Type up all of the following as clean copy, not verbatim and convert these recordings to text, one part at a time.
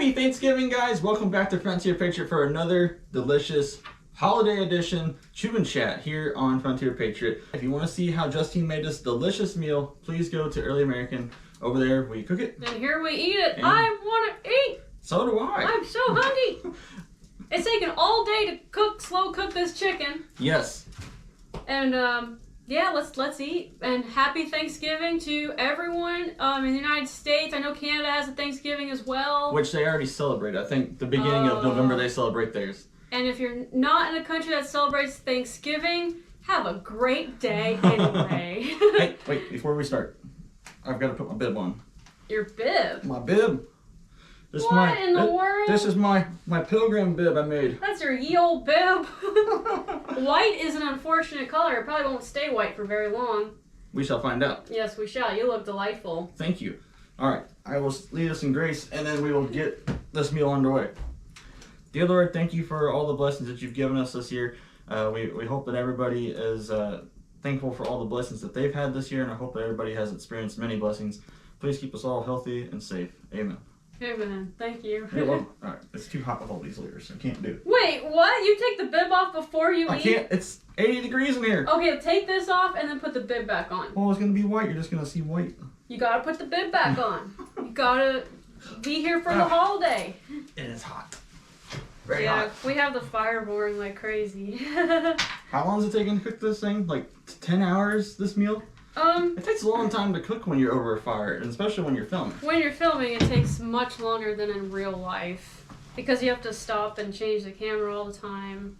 Happy Thanksgiving, guys! Welcome back to Frontier Patriot for another delicious holiday edition Chew and Chat here on Frontier Patriot. If you want to see how Justine made this delicious meal, please go to Early American. Over there, we cook it. And here we eat it. I want to eat! So do I. I'm so hungry! It's taken all day to slow cook this chicken. Yes. And yeah, let's eat. And happy Thanksgiving to everyone in the United States. I know Canada has a Thanksgiving as well. Which they already celebrate. I think the beginning of November they celebrate theirs. And if you're not in a country that celebrates Thanksgiving, have a great day anyway. Hey, wait, before we start, I've got to put my bib on. Your bib? My bib. What in the world? This is my pilgrim bib I made. That's your ye old bib. White is an unfortunate color. It probably won't stay white for very long. We shall find out. Yes, we shall. You look delightful. Thank you. All right, I will lead us in grace, and then we will get this meal underway. Dear Lord, thank you for all the blessings that you've given us this year. We hope that everybody is thankful for all the blessings that they've had this year, and I hope that everybody has experienced many blessings. Please keep us all healthy and safe. Amen. Amen. Thank you. You're welcome. All right, it's too hot with all these layers. I can't do it. Wait, what? You take the bib off before you eat? I can't. It's 80 degrees in here. Okay, take this off and then put the bib back on. Well, it's going to be white. You're just going to see white. You got to put the bib back on. You got to be here for the holiday. It is hot. Very hot. We have the fire roaring like crazy. How long is it taking to cook this thing? Like 10 hours, this meal? It takes a long time to cook when you're over a fire, and especially when you're filming. When you're filming, it takes much longer than in real life. Because you have to stop and change the camera all the time.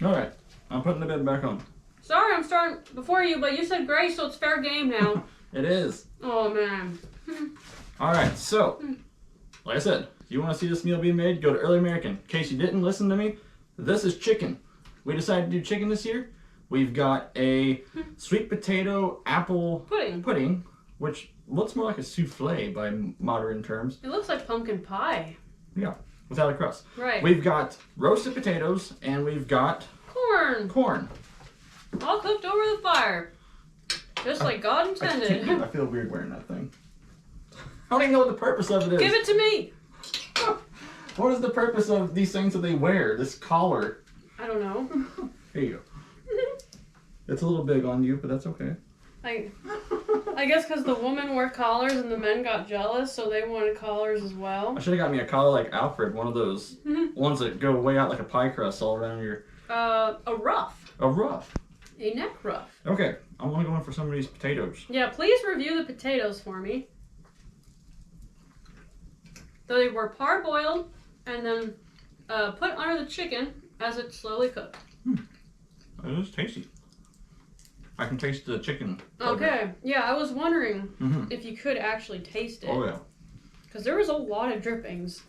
Alright, I'm putting the bib back on. Sorry, I'm starting before you, but you said grace, so it's fair game now. It is. Oh, man. Alright, so, like I said, if you want to see this meal being made, go to Early American. In case you didn't listen to me, this is chicken. We decided to do chicken this year. We've got a sweet potato apple pudding, which looks more like a souffle by modern terms. It looks like pumpkin pie. Yeah, without a crust. Right. We've got roasted potatoes, and we've got corn. All cooked over the fire. Just like God intended. I feel weird wearing that thing. I don't even know what the purpose of it is. Give it to me. What is the purpose of these things that they wear? This collar. I don't know. Here you go. It's a little big on you, but that's okay. I guess because the women wore collars and the men got jealous, so they wanted collars as well. I should have got me a collar like Alfred, one of those ones that go way out like a pie crust all around your... A ruff. A ruff. A neck ruff. Okay, I want to go in for some of these potatoes. Yeah, please review the potatoes for me. They were parboiled and then put under the chicken as it slowly cooked. It is tasty. I can taste the chicken. Okay, yeah, I was wondering if you could actually taste it. Oh yeah. Because there was a lot of drippings.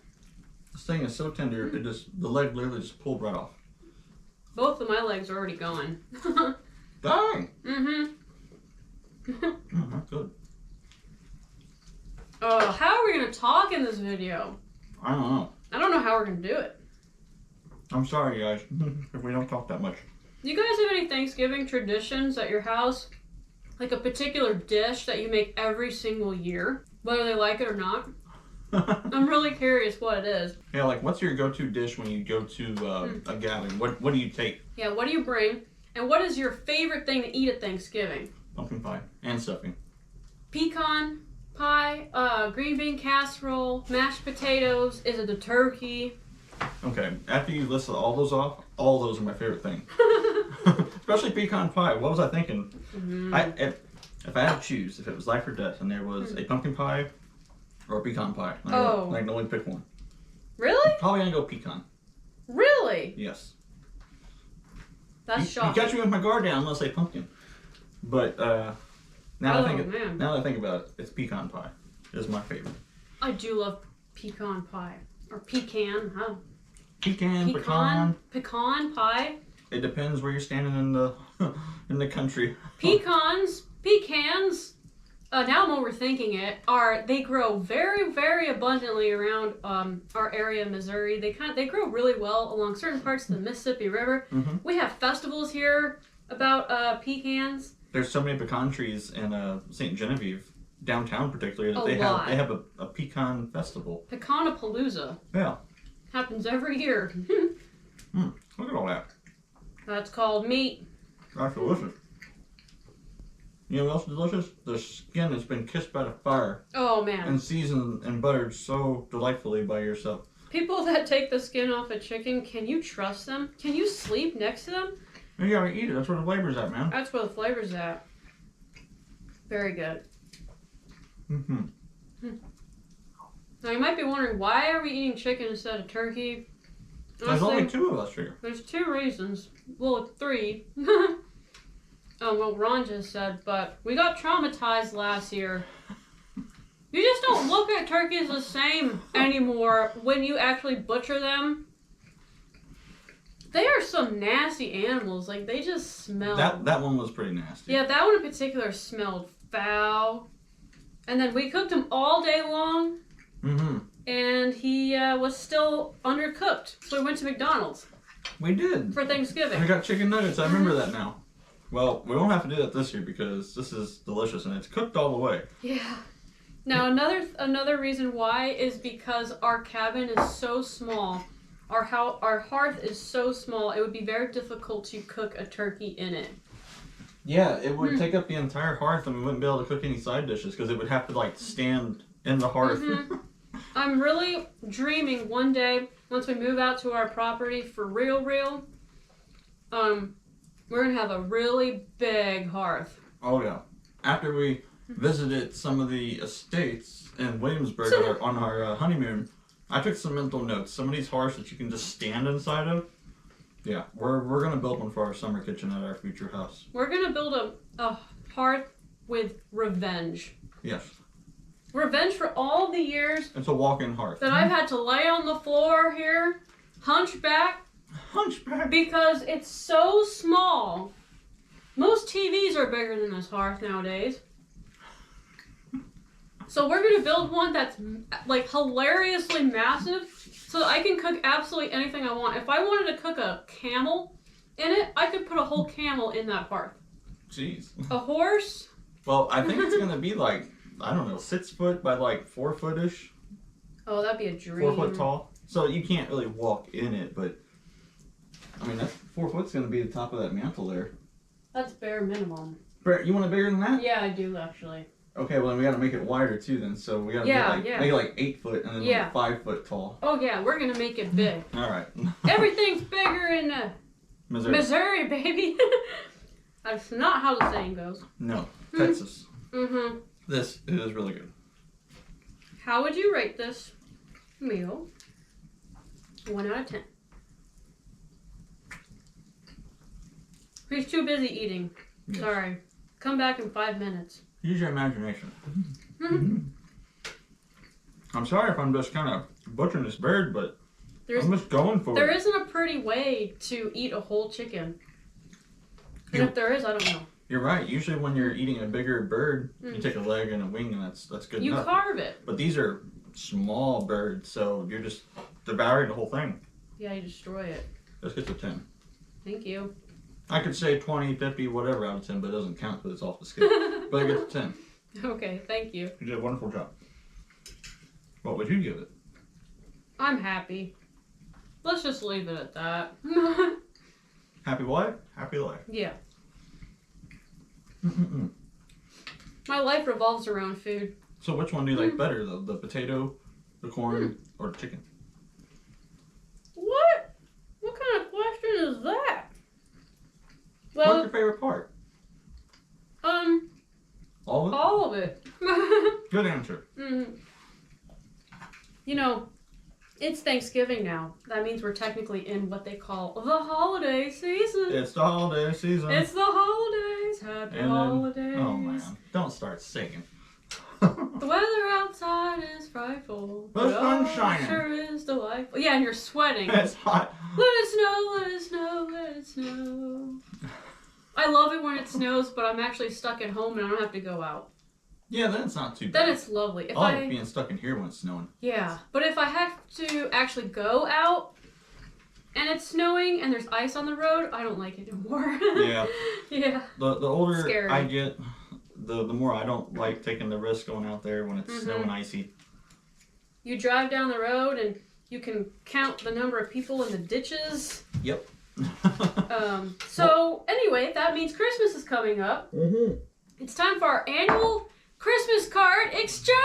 This thing is so tender, the leg literally just pulled right off. Both of my legs are already gone. Dang! Mm-hmm. That's good. How are we going to talk in this video? I don't know. I don't know how we're going to do it. I'm sorry, guys, if we don't talk that much. Do you guys have any Thanksgiving traditions at your house? Like a particular dish that you make every single year, whether they like it or not? I'm really curious what it is. Yeah, like what's your go-to dish when you go to a gathering? What do you take? Yeah, what do you bring? And what is your favorite thing to eat at Thanksgiving? Pumpkin pie and stuffing. Pecan pie, green bean casserole, mashed potatoes. Is it the turkey? Okay, after you list all those off, all those are my favorite thing. Especially pecan pie. What was I thinking? If I had to choose, if it was life or death, and there was a pumpkin pie or a pecan pie, I can only pick one. Really? Probably gonna go pecan. Really? Yes. That's shocking. You catch me with my guard down unless I say pumpkin. But now that I think about it, it's pecan pie. It's my favorite. I do love pecan pie. Or pecan, huh? Pecan pie. It depends where you're standing in the country. Pecans. Now I'm overthinking it. They grow very, very abundantly around our area, Missouri. They grow really well along certain parts of the Mississippi River. We have festivals here about pecans. There's so many pecan trees in St. Genevieve downtown particularly that A lot. they have a pecan festival. Pecanapalooza. Yeah. Happens every year. Look at all that. That's called meat. That's delicious. You know what else is delicious? The skin has been kissed by the fire Oh man. and seasoned and buttered so delightfully by yourself. People that take the skin off a chicken, can you trust them? Can you sleep next to them? You gotta eat it. That's where the flavor's at, man. That's where the flavor's at. Very good. Mm-hmm. Now you might be wondering, why are we eating chicken instead of turkey? There's Honestly, only 2 of us here. there's 2 reasons. Well, 3. What Ron just said, but we got traumatized last year. You just don't look at turkeys the same anymore when you actually butcher them. They are some nasty animals. Like, they just smell. That one was pretty nasty. Yeah, that one in particular smelled foul. And then we cooked him all day long, Mm-hmm. and he was still undercooked. So we went to McDonald's We did. for We Thanksgiving. got chicken nuggets. I remember that now. Well, we won't have to do that this year because this is delicious and it's cooked all the way. Yeah. Now another reason why is because our cabin is so small. Our hearth is so small. It would be very difficult to cook a turkey in it. Yeah, it would take up the entire hearth and we wouldn't be able to cook any side dishes because it would have to like stand in the hearth. Mhm. I'm really dreaming one day, once we move out to our property for real, we're gonna have a really big hearth. Oh yeah. After we visited some of the estates in Williamsburg on our honeymoon, I took some mental notes. Some of these hearths that you can just stand inside of. Yeah, we're gonna build one for our summer kitchen at our future house. We're gonna build a hearth with revenge. Yes. Revenge for all the years It's a walk-in hearth. that I've had to lay on the floor here, hunchback, Hunchback. because it's so small. Most TVs are bigger than this hearth nowadays. So we're gonna build one that's like hilariously massive, so that I can cook absolutely anything I want. If I wanted to cook a camel in it, I could put a whole camel in that hearth. Jeez. A horse. Well, I think it's gonna be like, I don't know, 6 foot by like 4 foot-ish. Oh, that'd be a dream. 4 foot tall. So you can't really walk in it, but I mean, that 4 foot's gonna be the top of that mantle there. That's bare minimum. Brett, you want it bigger than that? Yeah, I do actually. Okay, well then we gotta make it wider too then. So we gotta make it like 8 foot and then like 5 foot tall. Oh yeah, we're gonna make it big. Alright. Everything's bigger in Missouri, baby. That's not how the saying goes. No, Texas. Mm-hmm. This is really good. How would you rate this meal? 1 out of 10. He's too busy eating. Yes. Sorry. Come back in 5 minutes. Use your imagination. Mm-hmm. I'm sorry if I'm just kind of butchering this bird, but There's, I'm just going for there it. isn't a pretty way to eat a whole chicken. And if there is, I don't know. You're right. Usually when you're eating a bigger bird, you take a leg and a wing and that's good You enough. carve it. But these are small birds, so you're just devouring the whole thing. Yeah, you destroy it. Let's get to 10. Thank you. I could say 20, 50, whatever out of 10, but it doesn't count because it's off the scale. But I get to 10. Okay, thank you. You did a wonderful job. What would you give it? I'm happy. Let's just leave it at that. Happy wife, happy life. Yeah. Mm-mm-mm. My life revolves around food. So which one do you like better, the potato, the corn, or the chicken? What? What kind of question is that? What's Well, your favorite part? All of it? all of it. Good answer. Mhm. You know, it's Thanksgiving now. That means we're technically in what they call the holiday season. It's the holiday season. It's the holidays. Happy And then- holidays. Oh man, don't start singing. The weather outside is frightful. The but sun's oh, shining. Sure is delightful. Yeah, and you're sweating. It's hot. Let it snow, let it snow, let it snow. I love it when it snows, but I'm actually stuck at home and I don't have to go out. Yeah, then it's not too bad. Then it's lovely. If I like being stuck in here when it's snowing. Yeah, but if I have to actually go out and it's snowing and there's ice on the road, I don't like it anymore. Yeah. Yeah. The older Scary. I get, the more I don't like taking the risk going out there when it's snow and icy. You drive down the road and you can count the number of people in the ditches. Yep. So anyway, that means Christmas is coming up. Mm-hmm. It's time for our annual Christmas card exchange.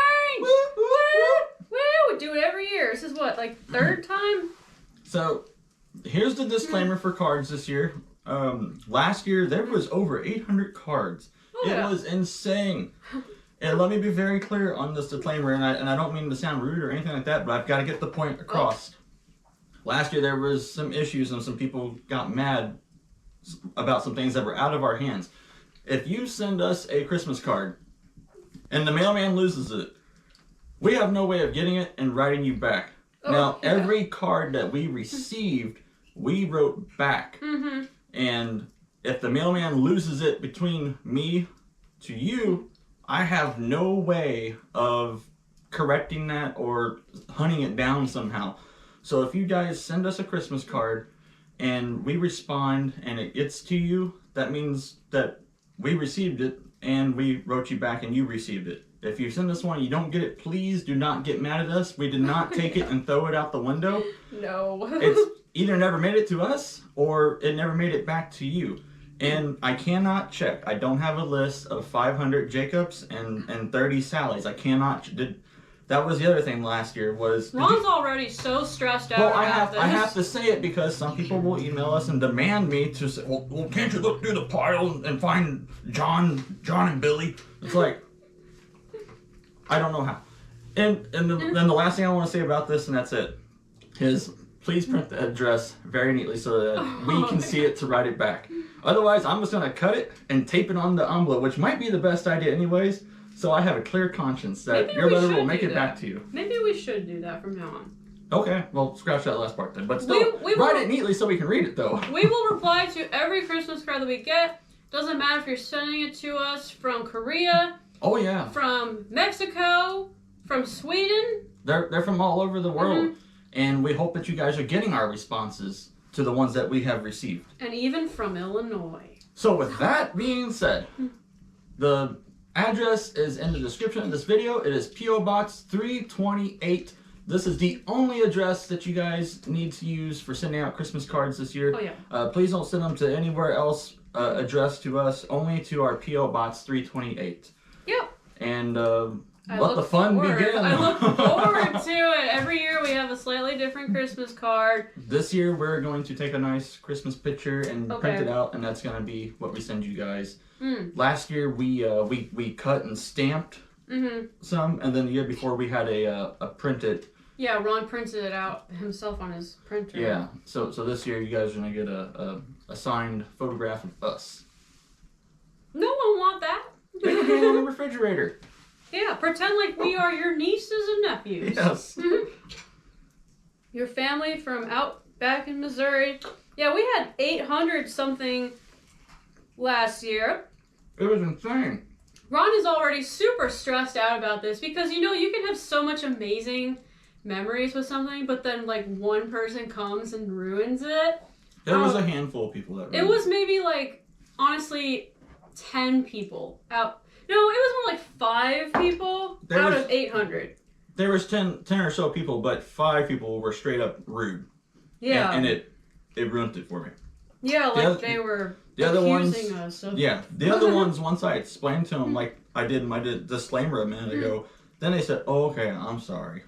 Woo, woo, woo. Woo! We do it every year. This is what, like third time? So here's the disclaimer for cards this year. Last year there was over 800 cards. Oh, yeah. It was insane. And let me be very clear on this disclaimer, and I don't mean to sound rude or anything like that, but I've got to get the point across. Last year there was some issues and some people got mad about some things that were out of our hands. If you send us a Christmas card and the mailman loses it, we have no way of getting it and writing you back. Now, every card that we received, we wrote back. Mm-hmm. And if the mailman loses it between me to you, I have no way of correcting that or hunting it down somehow. So if you guys send us a Christmas card and we respond and it gets to you, that means that we received it and we wrote you back and you received it. If you send us one and you don't get it, please do not get mad at us. We did not take it and throw it out the window. No. It's either never made it to us or it never made it back to you. And I cannot check. I don't have a list of 500 Jacobs and 30 Sallys. I cannot. That was the other thing last year was... Ron's already so stressed out about this. I have to say it because some people will email us and demand me to say, well, can't you look through the pile and find John and Billy? It's like, I don't know how. And then the last thing I want to say about this, and that's it, is please print the address very neatly so that we can see it to write it back. Otherwise, I'm just going to cut it and tape it on the envelope, which might be the best idea anyways, so I have a clear conscience that your letter will make it back to you. Maybe we should do that from now on. Okay, well, scratch that last part then. But still, write it neatly so we can read it, though. We will reply to every Christmas card that we get. Doesn't matter if you're sending it to us from Korea. Oh, yeah. From Mexico. From Sweden. They're from all over the world. And we hope that you guys are getting our responses to the ones that we have received. And even from Illinois. So with that being said, the address is in the description of this video. It is P.O. Box 328. This is the only address that you guys need to use for sending out Christmas cards this year. Oh, yeah. Please don't send them to anywhere else addressed to us, only to our P.O. Box 328. Yep. And let the fun begin. I look forward to it. Every year we have a slightly different Christmas card. This year we're going to take a nice Christmas picture and print it out, and that's going to be what we send you guys. Last year we cut and stamped some, and then the year before we had a printed. Yeah, Ron printed it out himself on his printer. Yeah, so this year you guys are going to get a signed photograph of us. No one want that. It can be on the refrigerator. Yeah, pretend like we are your nieces and nephews. Yes. Your family from out back in Missouri. Yeah, we had 800 something last year. It was insane. Ron is already super stressed out about this because, you know, you can have so much amazing memories with something, but then, like, one person comes and ruins it. There was a handful of people that ruined it. It was maybe, like, honestly, 10 people out. No, it was more like 5 people out of 800. There was 10 or so people, but 5 people were straight up rude. Yeah. And it ruined it for me. Yeah, like they were accusing us of... Yeah, the other ones, once I explained to them, like I did my disclaimer a minute ago, then they said, oh, okay, I'm sorry.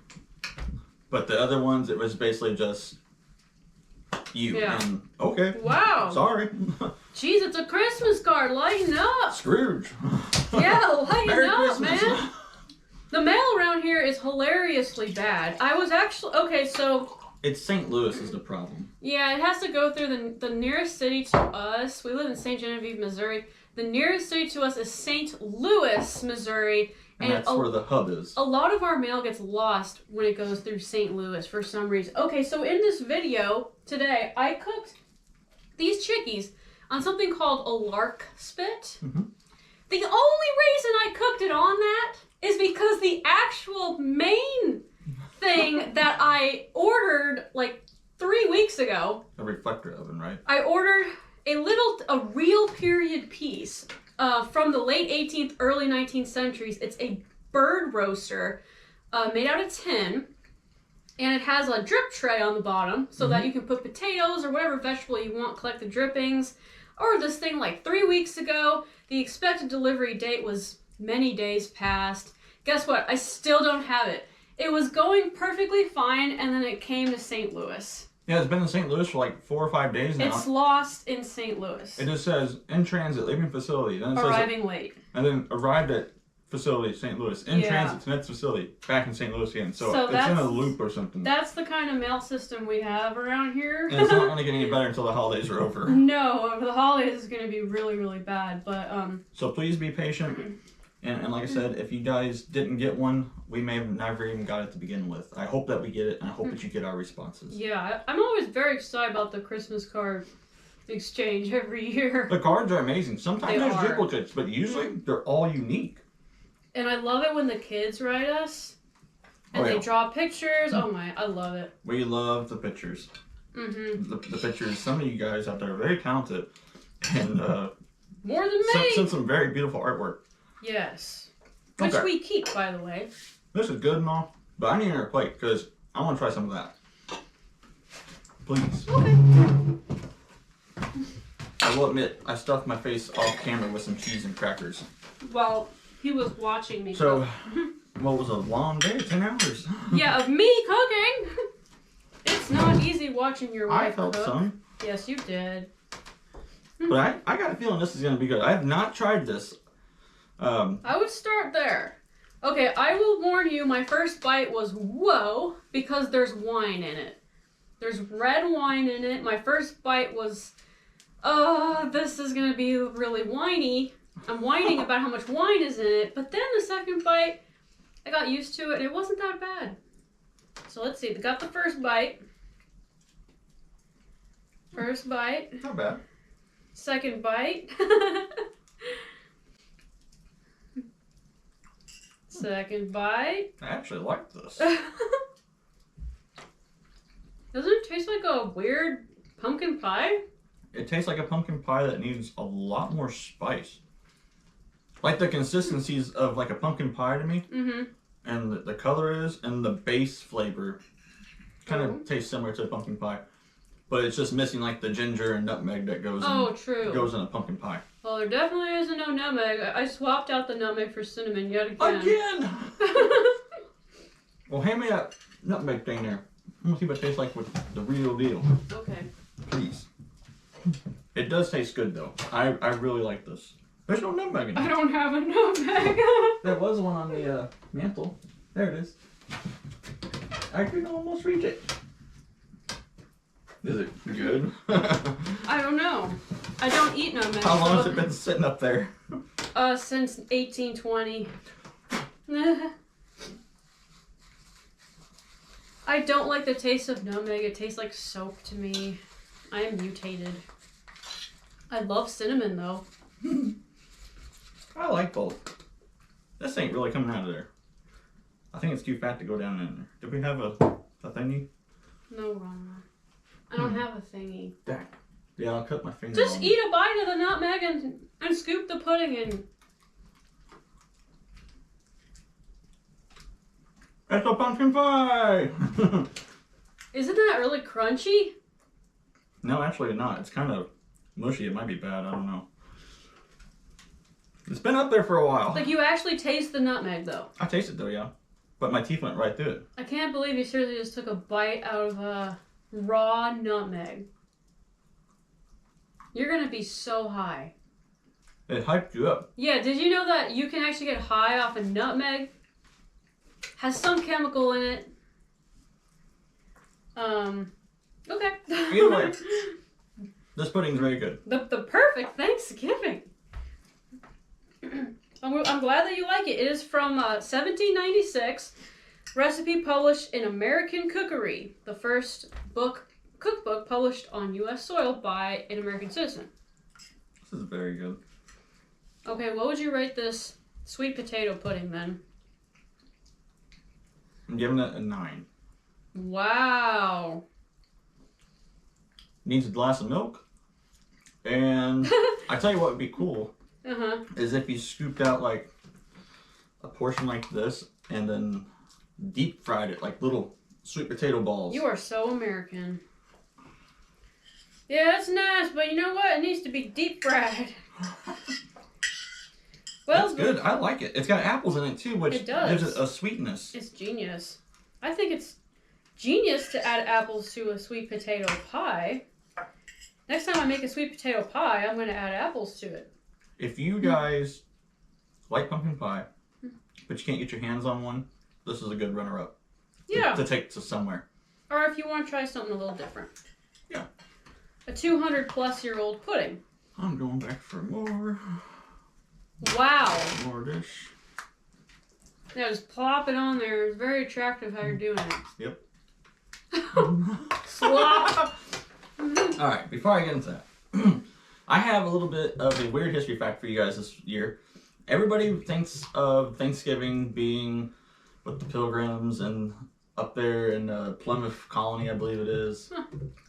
But the other ones, it was basically just you. Yeah. And, okay. Wow. Sorry. Jeez, it's a Christmas card. Lighten up. Scrooge. Yeah, lighten Merry up, Christmas. man. The mail around here is hilariously bad. I was actually... Okay, so... It's St. Louis is the problem. Yeah, it has to go through the nearest city to us. We live in St. Genevieve, Missouri. The nearest city to us is St. Louis, Missouri. And that's where the hub is. A lot of our mail gets lost when it goes through St. Louis for some reason. Okay, so in this video today, I cooked these chickies on something called a lark spit. The only reason I cooked it on that is because the actual main thing that I ordered like 3 weeks ago. A reflector oven, right? I ordered a real period piece from the late 18th, early 19th centuries. It's a bird roaster made out of tin. And it has a drip tray on the bottom so that you can put potatoes or whatever vegetable you want, collect the drippings. Or this thing like 3 weeks ago, the expected delivery date was many days past. Guess what? I still don't have it. It was going perfectly fine, and then it came to St. Louis. Yeah, it's been in St. Louis for like 4 or 5 days now. It's lost in St. Louis. It just says in transit, leaving facility. Then it Arriving late. And then arrived at facility, St. Louis. In transit to next facility, back in St. Louis again. So it's in a loop or something. That's the kind of mail system we have around here. And it's not going to get any better until the holidays are over. No, the holidays is going to be really, really bad. But So please be patient. And like I said, if you guys didn't get one, we may have never even got it to begin with. I hope that we get it, and I hope that you get our responses. Yeah, I'm always very excited about the Christmas card exchange every year. The cards are amazing. Sometimes there's duplicates, but usually they're all unique. And I love it when the kids write us and they draw pictures. Oh my, I love it. We love the pictures. The pictures. Some of you guys out there are very talented and more than me. Sent some very beautiful artwork. Yes, which we keep, by the way. This is good and all, but I need another plate because I want to try some of that. Please. Okay. I will admit, I stuffed my face off camera with some cheese and crackers. Well, he was watching me. So, what was a long day? 10 hours. Yeah, of me cooking. It's not easy watching your wife cook. I felt some. Yes, you did. But I got a feeling this is going to be good. I have not tried this. I would start there. Okay, I will warn you, my first bite was whoa, because there's wine in it. There's red wine in it. My first bite was, this is going to be really whiny. I'm whining about how much wine is in it, but then the second bite, I got used to it, and it wasn't that bad. So let's see, we got the first bite. First bite. Not bad. Second bite. Second bite. I actually like this. Doesn't it taste like a weird pumpkin pie? It tastes like a pumpkin pie that needs a lot more spice. Like the consistencies of like a pumpkin pie to me. And the color is, and the base flavor kind of tastes similar to a pumpkin pie. But it's just missing like the ginger and nutmeg that goes goes in a pumpkin pie. Well, there definitely isn't no nutmeg. I swapped out the nutmeg for cinnamon yet again. Again! Well, hand me that nutmeg thing there. I'm gonna see what it tastes like with the real deal. Okay. Please. It does taste good though. I really like this. There's no nutmeg in it. I don't have a nutmeg. There was one on the mantle. There it is. I can almost reach it. Is it good? I don't know. I don't eat nutmeg. How long has it been sitting up there? Since 1820. I don't like the taste of nutmeg. It tastes like soap to me. I am mutated. I love cinnamon though. I like both. This ain't really coming out of there. I think it's too fat to go down in there. Do we have a thingy? No, wrong one. I don't have a thingy. Dang. Yeah, I'll cut my finger. Just eat a bite of the nutmeg and scoop the pudding in. It's a pumpkin pie! Isn't that really crunchy? No, actually not. It's kind of mushy. It might be bad. I don't know. It's been up there for a while. Like you actually taste the nutmeg though. I taste it though, yeah. But my teeth went right through it. I can't believe you seriously just took a bite out of a raw nutmeg. You're gonna be so high. It hyped you up. Yeah, did you know that you can actually get high off a nutmeg? Has some chemical in it. Okay. Either way, this pudding's very good. The perfect Thanksgiving. I'm glad that you like it. It is from 1796. Recipe published in American Cookery, the first cookbook published on U.S. soil by an American citizen. This is very good. Okay, what would you rate this sweet potato pudding then? I'm giving it a 9. Wow. Needs a glass of milk. And I tell you what would be cool is if you scooped out like a portion like this and then deep fried it like little sweet potato balls. You are so American. Yeah, that's nice, but you know what? It needs to be deep fried. Well, that's good. I like it. It's got apples in it too, which it does. gives it a sweetness. It's genius. I think it's genius to add apples to a sweet potato pie. Next time I make a sweet potato pie, I'm going to add apples to it. If you guys like pumpkin pie, but you can't get your hands on one, this is a good runner-up. Yeah. To take to somewhere. Or if you want to try something a little different. Yeah. A 200-plus-year-old pudding. I'm going back for more. Wow. More dish. Yeah, just plop it on there. It's very attractive how you're doing it. Yep. Slop. Alright, before I get into that, I have a little bit of a weird history fact for you guys this year. Everybody thinks of Thanksgiving being with the Pilgrims and up there in Plymouth Colony, I believe it is. Huh.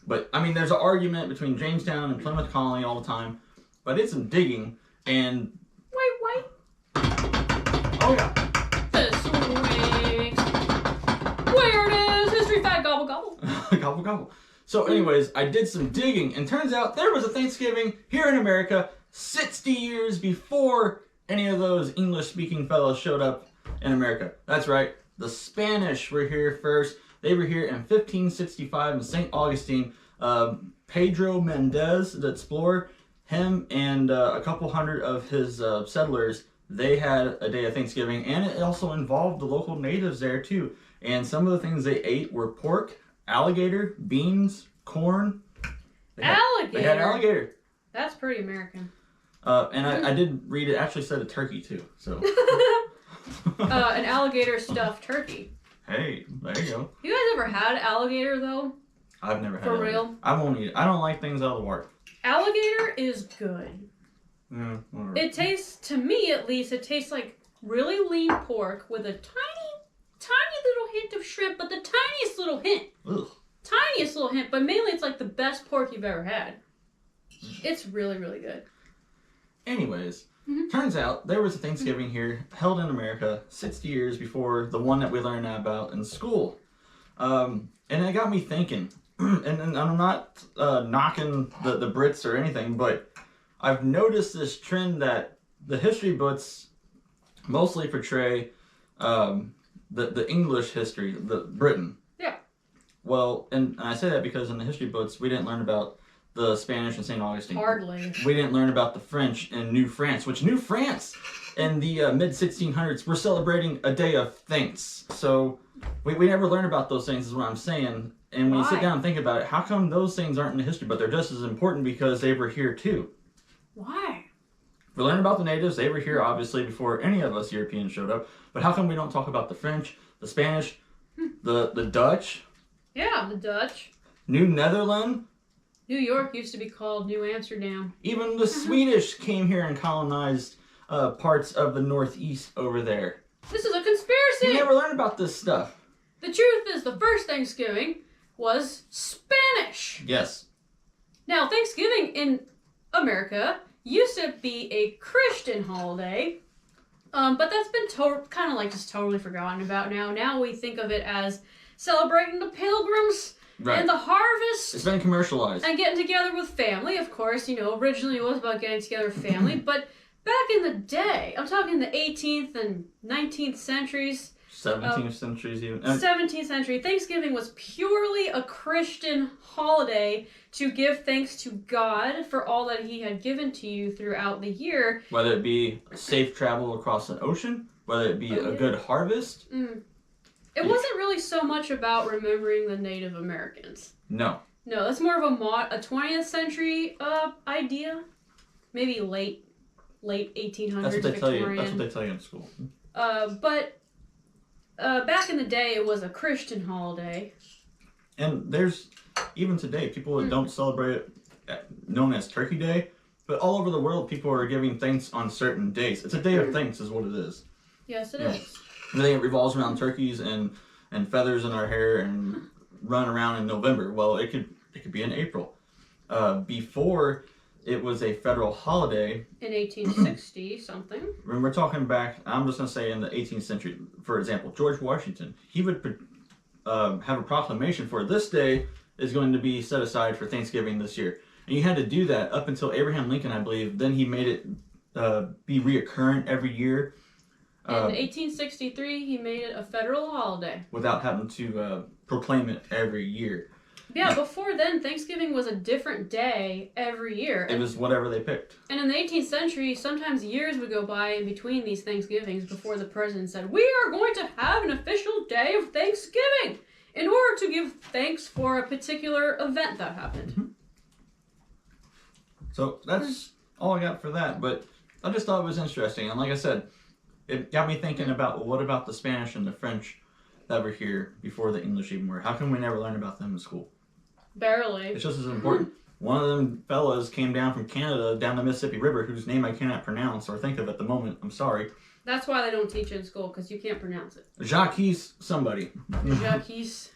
But, I mean, there's an argument between Jamestown and Plymouth Colony all the time. But I did some digging, and... Wait. Oh, yeah. This week's Weird is History Fact Gobble Gobble. Gobble, gobble. So, anyways, I did some digging, and turns out there was a Thanksgiving here in America 60 years before any of those English-speaking fellows showed up in America. That's right. The Spanish were here first. They were here in 1565 in St. Augustine. Pedro Mendez, the explorer, him and a couple hundred of his settlers, they had a day of Thanksgiving, and it also involved the local natives there too. And some of the things they ate were pork, alligator, beans, corn. Alligator? They had alligator. That's pretty American. And I did read it actually said a turkey too. So An alligator stuffed turkey. Hey, there you go. You guys ever had alligator though? I've never had For it. real? I won't eat it. I don't like things out of the water. Alligator is good. Whatever. It tastes, to me at least, it tastes like really lean pork with a tiny little hint of shrimp, but the tiniest little hint. Ugh. Tiniest little hint, but mainly it's like the best pork you've ever had. It's really, really good. Anyways, turns out there was a Thanksgiving here held in America 60 years before the one that we learned about in school. And it got me thinking, and I'm not knocking the Brits or anything, but I've noticed this trend that the history books mostly portray the English history, the Britain. Yeah. Well, and I say that because in the history books we didn't learn about the Spanish and St. Augustine. Hardly. We didn't learn about the French and New France, which New France in the mid-1600s we're celebrating a day of thanks. So we never learn about those things is what I'm saying. And when you sit down and think about it, how come those things aren't in the history, but they're just as important because they were here too? Why? We learned about the natives. They were here obviously before any of us Europeans showed up. But how come we don't talk about the French, the Spanish, the Dutch? Yeah, the Dutch. New Netherland? New York used to be called New Amsterdam. Even the Swedish came here and colonized parts of the Northeast over there. This is a conspiracy! You never learned about this stuff. The truth is the first Thanksgiving was Spanish. Yes. Now, Thanksgiving in America used to be a Christian holiday, but that's been kind of like just totally forgotten about now. Now we think of it as celebrating the Pilgrims and the harvest. It's been commercialized. And getting together with family, of course. You know, originally it was about getting together with family, but back in the day, I'm talking the 18th and 19th centuries. 17th centuries even. 17th century. Thanksgiving was purely a Christian holiday to give thanks to God for all that he had given to you throughout the year. Whether it be safe travel across an ocean, whether it be a good harvest. It wasn't really so much about remembering the Native Americans. No. No, that's more of a 20th century idea. Maybe late 1800s That's what they Victorian. tell you. That's what they tell you in school. But back in the day, it was a Christian holiday. And there's, even today, people that don't celebrate it, known as Turkey Day, but all over the world, people are giving thanks on certain days. It's a day of thanks is what it is. Yes, it is. And then it revolves around turkeys and feathers in our hair and run around in November. Well, it could be in April. Before it was a federal holiday. In 1860 something. When we're talking back, I'm just going to say in the 18th century, for example, George Washington, he would have a proclamation for this day is going to be set aside for Thanksgiving this year. And you had to do that up until Abraham Lincoln, I believe. Then he made it be reoccurrent every year. In 1863, he made it a federal holiday. Without having to proclaim it every year. Yeah, before then, Thanksgiving was a different day every year. It was whatever they picked. And in the 18th century, sometimes years would go by in between these Thanksgivings before the president said, we are going to have an official day of Thanksgiving in order to give thanks for a particular event that happened. Mm-hmm. So that's all I got for that. But I just thought it was interesting. And like I said, it got me thinking about, well, what about the Spanish and the French that were here before the English even were? How come we never learn about them in school? Barely. It's just as important. One of them fellas came down from Canada, down the Mississippi River, whose name I cannot pronounce or think of at the moment. I'm sorry. That's why they don't teach it in school, because you can't pronounce it. Jacques somebody. Jacques.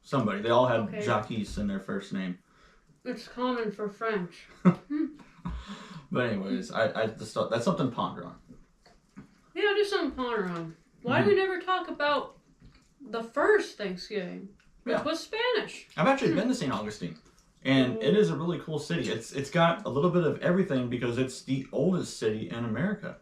Somebody. They all had Okay. Jacques in their first name. It's common for French. But anyways, I just thought that's something to ponder on. Yeah, just something to ponder on. Why do we never talk about the first Thanksgiving, which was Spanish? I've actually been to St. Augustine, and it is a really cool city. It's got a little bit of everything because it's the oldest city in America.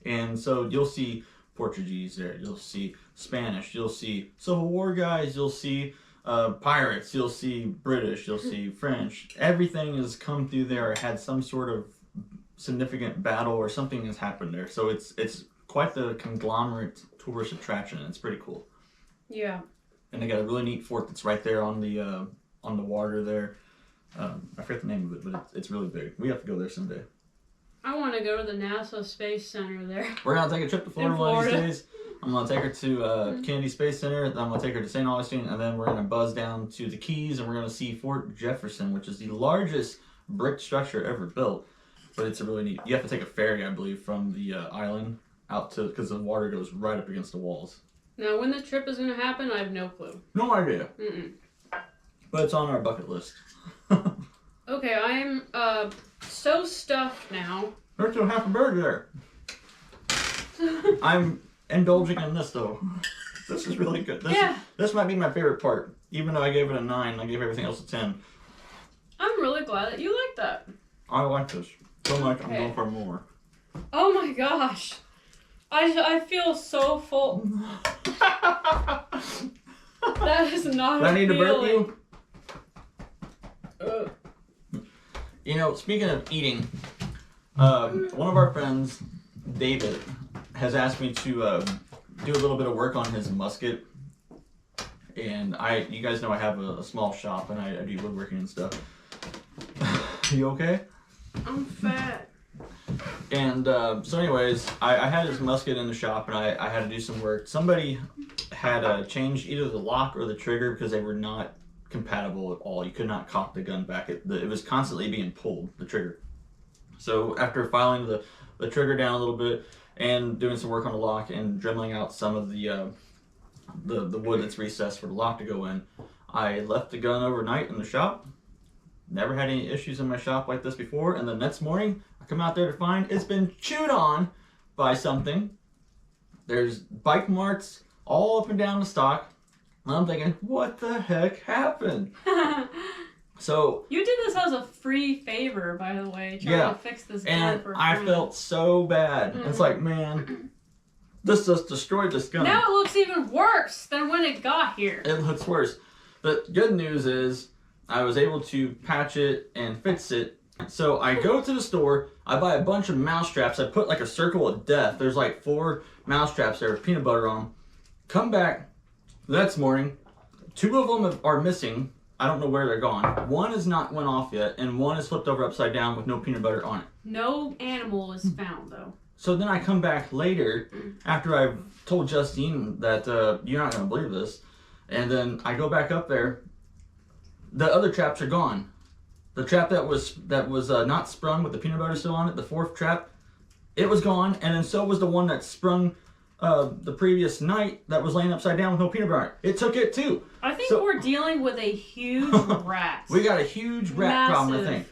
And so you'll see Portuguese there, you'll see Spanish, you'll see Civil War guys, you'll see pirates, you'll see British, you'll see French. Everything has come through there or had some sort of significant battle or something has happened there. So it's quite the conglomerate tourist attraction. It's pretty cool. Yeah. And they got a really neat fort that's right there on the water there. I forget the name of it, but it's really big. We have to go there someday. I want to go to the NASA Space Center there. We're going to take a trip to Florida, In one of these Florida. days. I'm going to take her to Kennedy Space Center, then I'm going to take her to St. Augustine, and then we're going to buzz down to the Keys, and we're going to see Fort Jefferson, which is the largest brick structure ever built. But it's a really neat... You have to take a ferry, I believe, from the island out to... Because the water goes right up against the walls. Now, when the trip is going to happen, I have no clue. No idea. Mm-mm. But it's on our bucket list. Okay, I'm so stuffed now. There's still half a burger there. I'm indulging in this, though. This is really good. This might be my favorite part. Even though I gave it a 9, I gave everything else a 10. I'm really glad that you like that. I like this so much. Okay. I'm going for more. Oh my gosh. I feel so full. That is not Do I need to burp you? Ugh. You know, speaking of eating, one of our friends, David, has asked me to do a little bit of work on his musket. And you guys know I have a small shop and I do woodworking and stuff. You okay? I'm fat. And so anyways, I had his musket in the shop and I had to do some work. Somebody had changed either the lock or the trigger because they were not compatible at all. You could not cock the gun back. It was constantly being pulled, the trigger. So after filing the trigger down a little bit and doing some work on the lock and dremeling out some of the wood that's recessed for the lock to go in, I left the gun overnight in the shop. Never had any issues in my shop like this before, and the next morning I come out there to find it's been chewed on by something. There's bite marks all up and down the stock. And I'm thinking, what the heck happened? So You did this as a free favor, by the way, trying to fix this gun and for a I friend. felt so bad. It's like, man, this just destroyed this gun. Now it looks even worse than when it got here. It looks worse. The good news is I was able to patch it and fix it. So I go to the store, I buy a bunch of mouse traps. I put like a circle of death. There's like 4 mouse traps there with peanut butter on them. Come back the next morning, 2 of them are missing. I don't know where they're gone. One is not went off yet, and one is flipped over upside down with no peanut butter on it. No animal is found, though. So then I come back later, after I've told Justine that you're not going to believe this, and then I go back up there. The other traps are gone. The trap that was not sprung with the peanut butter still on it, the 4th trap, it was gone, and then so was the one that sprung the previous night that was laying upside down with no peanut butter on it. It took it too. I think we're dealing with a huge rat. We got a huge rat problem, I think.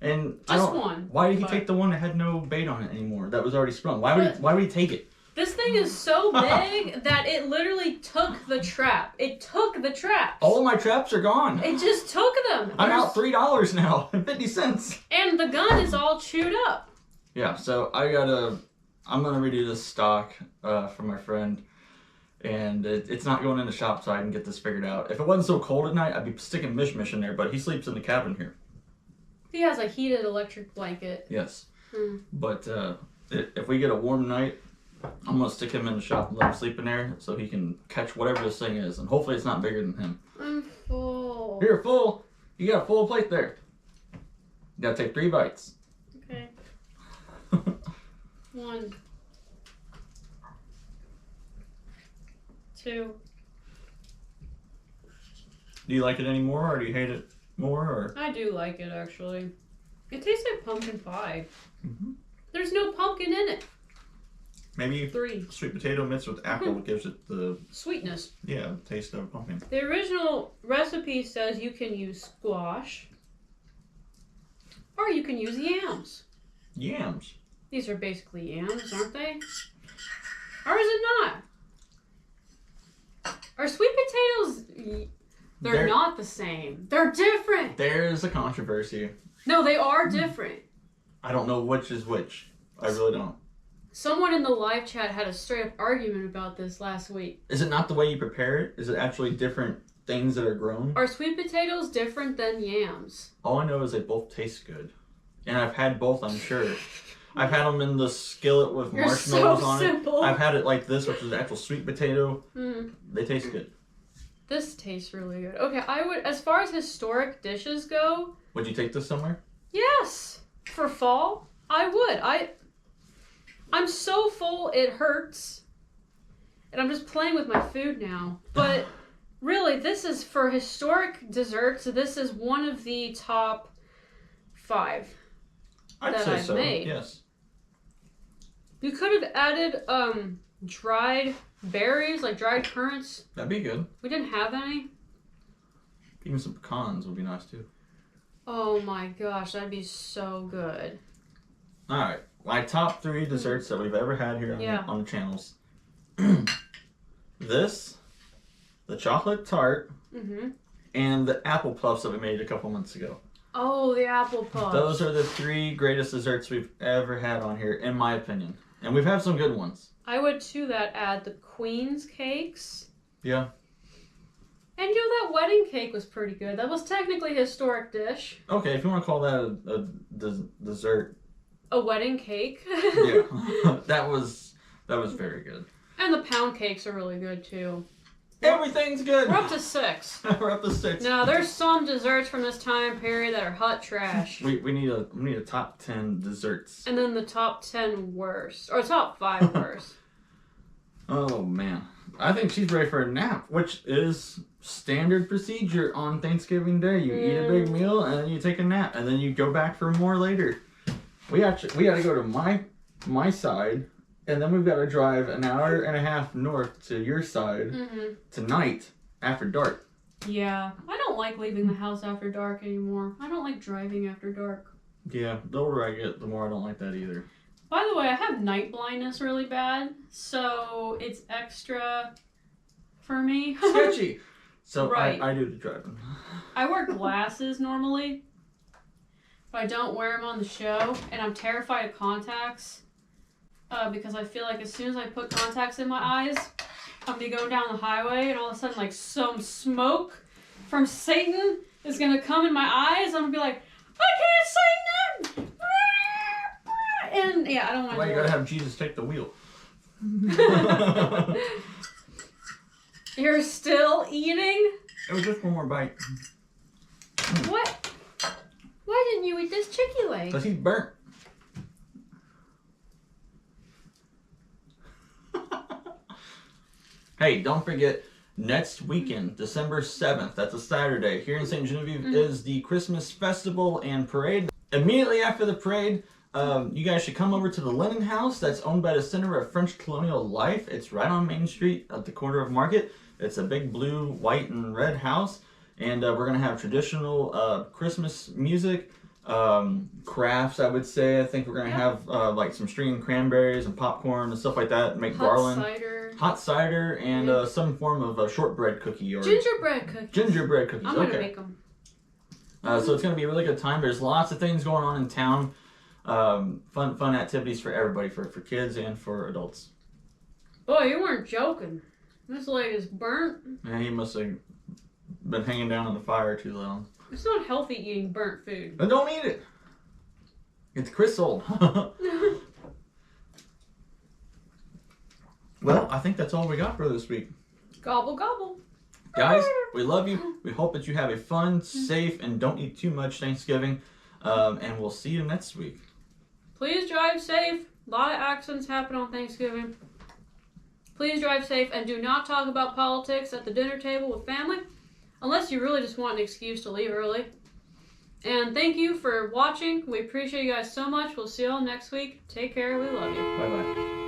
And Just one. Why did he but- take the one that had no bait on it anymore? That was already sprung. Why would he take it? This thing is so big that it literally took the trap. It took the traps. All of my traps are gone. It just took them. I'm out $3 now and 50 cents. And the gun is all chewed up. Yeah, so I'm gonna redo this stock for my friend, and it's not going in the shop, so I can get this figured out. If it wasn't so cold at night, I'd be sticking Mish in there, but he sleeps in the cabin here. He has a heated electric blanket. Yes. But if we get a warm night, I'm gonna stick him in the shop and let him sleep in there so he can catch whatever this thing is, and hopefully it's not bigger than him. I'm full. Here, full. You got a full plate there. You gotta take 3 bites. Okay. 1, 2. Do you like it anymore, or do you hate it more, or? I do like it actually. It tastes like pumpkin pie. Mm-hmm. There's no pumpkin in it. Maybe 3. sweet potato mixed with apple gives it the Sweetness. taste of pumpkin. The original recipe says you can use squash or you can use yams. Yams. These are basically yams, aren't they? Or is it not? Are sweet potatoes... They're not the same. They're different. There's a controversy. No, they are different. I don't know which is which. I really don't. Someone in the live chat had a straight up argument about this last week. Is it not the way you prepare it? Is it actually different things that are grown? Are sweet potatoes different than yams? All I know is they both taste good. And I've had both, I'm sure. I've had them in the skillet with You're marshmallows so on simple. it. I've had it like this, which is actual sweet potato. They taste good. This tastes really good. Okay, I would, as far as historic dishes go... Would you take this somewhere? Yes! For fall, I would. I'm so full it hurts. And I'm just playing with my food now. But really, this is for historic desserts. This is one of the top 5 I'd that say I've so, made. yes. You could have added dried berries, like dried currants. That'd be good. We didn't have any. Even some pecans would be nice too. Oh my gosh, that'd be so good. Alright, my top 3 desserts that we've ever had here on the channels. This, the chocolate tart, and the apple puffs that we made a couple months ago. Oh, the apple puffs. Those are the 3 greatest desserts we've ever had on here, in my opinion. And we've had some good ones. I would to that add the queen's cakes. Yeah. And you know, that wedding cake was pretty good. That was technically a historic dish. Okay, if you want to call that a dessert. A wedding cake. Yeah. that was very good. And the pound cakes are really good too. Everything's good. We're up to 6. We're up to 6. Now, there's some desserts from this time period that are hot trash. We need a top 10 desserts. And then the top 10 worst. Or top 5 worst. Oh, man. I think she's ready for a nap, which is standard procedure on Thanksgiving Day. You eat a big meal, and then you take a nap, and then you go back for more later. We got to go to my side, and then we've got to drive an hour and a half north to your side tonight after dark. Yeah. I don't like leaving the house after dark anymore. I don't like driving after dark. Yeah, the older I get, the more I don't like that either. By the way, I have night blindness really bad, so it's extra for me. Sketchy. So right. I do the driving. I wear glasses normally, but I don't wear them on the show, and I'm terrified of contacts because I feel like as soon as I put contacts in my eyes, I'm gonna go down the highway, and all of a sudden, like, some smoke from Satan is gonna come in my eyes. I'm gonna be like, I can't say nothing. And yeah, I don't want to. Well, you gotta have Jesus take the wheel. You're still eating? It was just one more bite. What? Why didn't you eat this chicky leg? Because he's burnt. Hey, don't forget, next weekend, December 7th, that's a Saturday, here in St. Genevieve is the Christmas Festival and Parade. Immediately after the parade, you guys should come over to the Lennon House that's owned by the Center of French Colonial Life. It's right on Main Street at the corner of Market. It's a big blue, white, and red house. And we're going to have traditional Christmas music, crafts, I would say. I think we're going to have like some string cranberries and popcorn and stuff like that. Make garland. Hot cider and some form of a shortbread cookie. Or gingerbread cookies. Gingerbread cookies, I'm going to make them. So it's going to be a really good time. There's lots of things going on in town. Fun activities for everybody, for kids and for adults. Boy, you weren't joking. This leg is burnt. Yeah, he must have been hanging down on the fire too long. It's not healthy eating burnt food. Then don't eat it. It's crystal. Well, I think that's all we got for this week. Gobble, gobble. Guys, we love you. We hope that you have a fun, safe, and don't eat too much Thanksgiving. And we'll see you next week. Please drive safe. A lot of accidents happen on Thanksgiving. Please drive safe and do not talk about politics at the dinner table with family unless you really just want an excuse to leave early. And thank you for watching. We appreciate you guys so much. We'll see you all next week. Take care. We love you. Bye-bye.